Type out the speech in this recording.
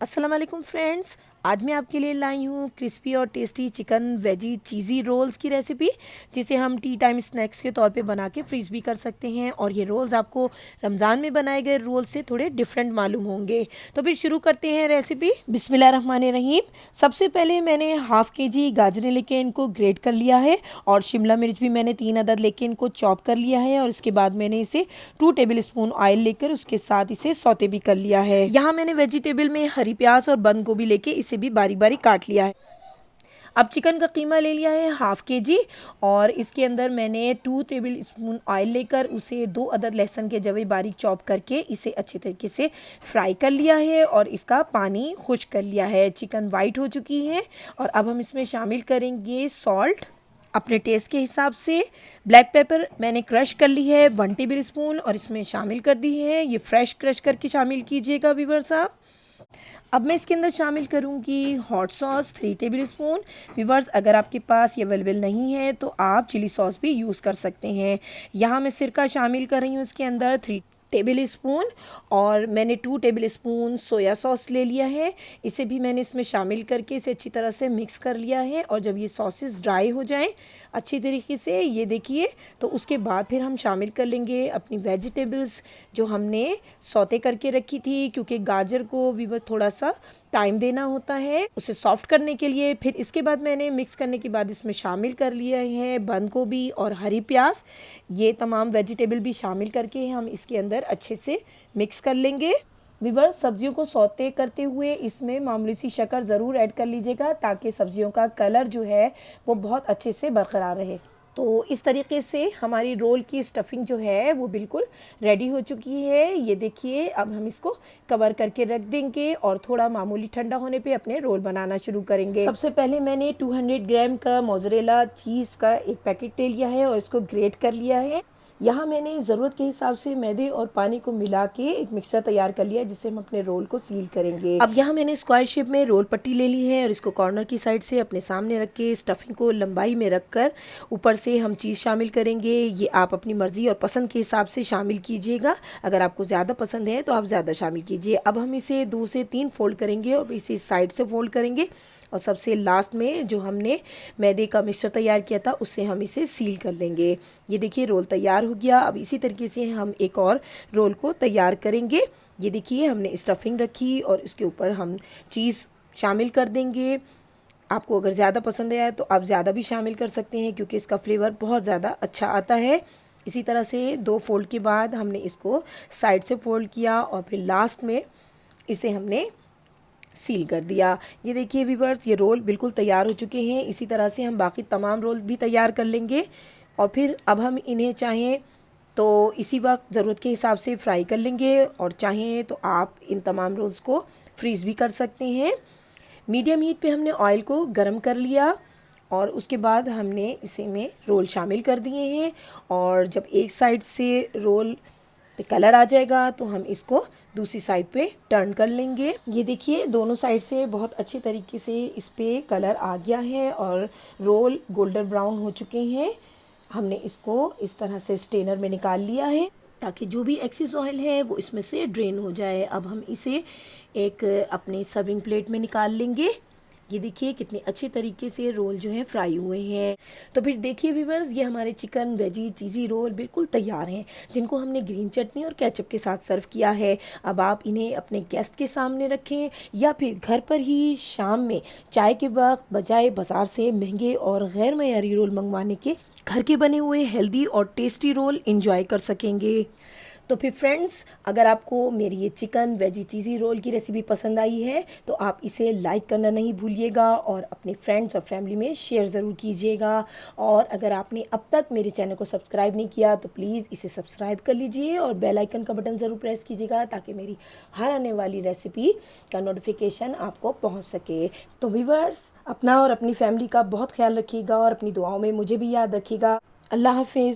अस्सलाम वालेकुम फ्रेंड्स, आज मैं आपके लिए लाई हूँ क्रिस्पी और टेस्टी चिकन वेजी चीज़ी रोल्स की रेसिपी, जिसे हम टी टाइम स्नैक्स के तौर पे बना के फ्रीज़ भी कर सकते हैं। और ये रोल्स आपको रमज़ान में बनाए गए रोल्स से थोड़े डिफरेंट मालूम होंगे। तो फिर शुरू करते हैं रेसिपी। बिस्मिल्लाहिर्रहमानिर्रहीम। सबसे पहले मैंने हाफ़ kg गाजरें लेके इनको ग्रेट कर लिया है, और शिमला मिर्च भी मैंने 3 अदद लेके इनको चॉप कर लिया है। और इसके बाद मैंने इसे 2 टेबल स्पून ऑयल लेकर उसके साथ इसे सौते भी कर लिया है। यहाँ मैंने वेजिटेबल में हरी प्याज और बंद गोभी लेके इसे भी बारीक बारीक काट लिया है। अब चिकन का कीमा ले लिया है हाफ़ kg, और इसके अंदर मैंने 2 टेबल स्पून ऑयल लेकर उसे 2 अदद लहसुन के जवे बारीक चॉप करके इसे अच्छे तरीके से फ्राई कर लिया है और इसका पानी खुश्क कर लिया है। चिकन वाइट हो चुकी है, और अब हम इसमें शामिल करेंगे सॉल्ट अपने टेस्ट के हिसाब से। ब्लैक पेपर मैंने क्रश कर ली है 1 टेबल स्पून, और इसमें शामिल कर दी है। ये फ्रेश क्रश करके शामिल कीजिएगा व्यूअर साहब। अब मैं इसके अंदर शामिल करूंगी hot sauce 3 table spoon. Viewers, अगर आपके पास ये अवेलेबल नहीं है तो आप चिली सॉस भी यूज़ कर सकते हैं। यहाँ मैं सिरका शामिल कर रही हूँ इसके अंदर 3 टेबल स्पून, और मैंने 2 टेबल स्पून सोया सॉस ले लिया है। इसे भी मैंने इसमें शामिल करके इसे अच्छी तरह से मिक्स कर लिया है। और जब ये सॉसेस ड्राई हो जाएं अच्छी तरीके से, ये देखिए, तो उसके बाद फिर हम शामिल कर लेंगे अपनी वेजिटेबल्स जो हमने सौते करके रखी थी, क्योंकि गाजर को भी बस थोड़ा सा टाइम देना होता है उसे सॉफ्ट करने के लिए। फिर इसके बाद मैंने मिक्स करने के बाद इसमें शामिल कर लिया है बंद गोभी और हरी प्याज। ये तमाम वेजिटेबल भी शामिल करके हम इसके अंदर अच्छे से मिक्स कर लेंगे। व्यूअर्स, सब्जियों को सौते करते हुए इसमें मामूली सी शक्कर ज़रूर ऐड कर लीजिएगा, ताकि सब्जियों का कलर जो है वो बहुत अच्छे से बरकरार रहे। तो इस तरीके से हमारी रोल की स्टफिंग जो है वो बिल्कुल रेडी हो चुकी है। ये देखिए, अब हम इसको कवर करके रख देंगे और थोड़ा मामूली ठंडा होने पे अपने रोल बनाना शुरू करेंगे। सबसे पहले मैंने 200 ग्राम का मोज़रेला चीज़ का एक पैकेट ले लिया है और इसको ग्रेट कर लिया है। यहाँ मैंने ज़रूरत के हिसाब से मैदे और पानी को मिला के एक मिक्सचर तैयार कर लिया है, जिससे हम अपने रोल को सील करेंगे। अब यहाँ मैंने स्क्वायर शेप में रोल पट्टी ले ली है, और इसको कॉर्नर की साइड से अपने सामने रख के स्टफिंग को लंबाई में रख कर ऊपर से हम चीज़ शामिल करेंगे। ये आप अपनी मर्ज़ी और पसंद के हिसाब से शामिल कीजिएगा। अगर आपको ज़्यादा पसंद है तो आप ज़्यादा शामिल कीजिए। अब हम इसे 2 से 3 फोल्ड करेंगे और इसे साइड से फोल्ड करेंगे, और सबसे लास्ट में जो हमने मैदे का मिक्सचर तैयार किया था उससे हम इसे सील कर लेंगे। ये देखिए, रोल तैयार हो गया। अब इसी तरीके से हम एक और रोल को तैयार करेंगे। ये देखिए, हमने स्टफिंग रखी और इसके ऊपर हम चीज़ शामिल कर देंगे। आपको अगर ज़्यादा पसंद आया तो आप ज़्यादा भी शामिल कर सकते हैं, क्योंकि इसका फ्लेवर बहुत ज़्यादा अच्छा आता है। इसी तरह से 2 फोल्ड के बाद हमने इसको साइड से फोल्ड किया, और फिर लास्ट में इसे हमने सील कर दिया। ये देखिए व्यूअर्स, ये रोल बिल्कुल तैयार हो चुके हैं। इसी तरह से हम बाकी तमाम रोल भी तैयार कर लेंगे, और फिर अब हम इन्हें चाहें तो इसी वक्त ज़रूरत के हिसाब से फ्राई कर लेंगे, और चाहें तो आप इन तमाम रोल्स को फ्रीज़ भी कर सकते हैं। मीडियम हीट पे हमने ऑयल को गर्म कर लिया, और उसके बाद हमने इसे में रोल शामिल कर दिए हैं। और जब एक साइड से रोल पे कलर आ जाएगा तो हम इसको दूसरी साइड पे टर्न कर लेंगे। ये देखिए, दोनों साइड से बहुत अच्छे तरीके से इस पे कलर आ गया है और रोल गोल्डन ब्राउन हो चुके हैं। हमने इसको इस तरह से स्ट्रेनर में निकाल लिया है, ताकि जो भी एक्सेस ऑयल है वो इसमें से ड्रेन हो जाए। अब हम इसे एक अपने सर्विंग प्लेट में निकाल लेंगे। ये देखिए, कितने अच्छे तरीके से रोल जो है फ्राई हुए हैं। तो फिर देखिए व्यूअर्स, ये हमारे चिकन वेजी चीज़ी रोल बिल्कुल तैयार हैं, जिनको हमने ग्रीन चटनी और केचप के साथ सर्व किया है। अब आप इन्हें अपने गेस्ट के सामने रखें, या फिर घर पर ही शाम में चाय के वक्त, बजाय बाज़ार से महंगे और गैर मयारी रोल मंगवाने के, घर के बने हुए हेल्दी और टेस्टी रोल इंजॉय कर सकेंगे। तो फिर फ्रेंड्स, अगर आपको मेरी ये चिकन वेजी चीज़ी रोल की रेसिपी पसंद आई है तो आप इसे लाइक करना नहीं भूलिएगा, और अपने फ्रेंड्स और फैमिली में शेयर ज़रूर कीजिएगा। और अगर आपने अब तक मेरे चैनल को सब्सक्राइब नहीं किया तो प्लीज़ इसे सब्सक्राइब कर लीजिए, और बेल आइकन का बटन ज़रूर प्रेस कीजिएगा, ताकि मेरी हर आने वाली रेसिपी का नोटिफिकेशन आपको पहुँच सके। तो व्यूअर्स, अपना और अपनी फैमिली का बहुत ख्याल रखिएगा, और अपनी दुआओं में मुझे भी याद रखिएगा। अल्लाह हाफिज़।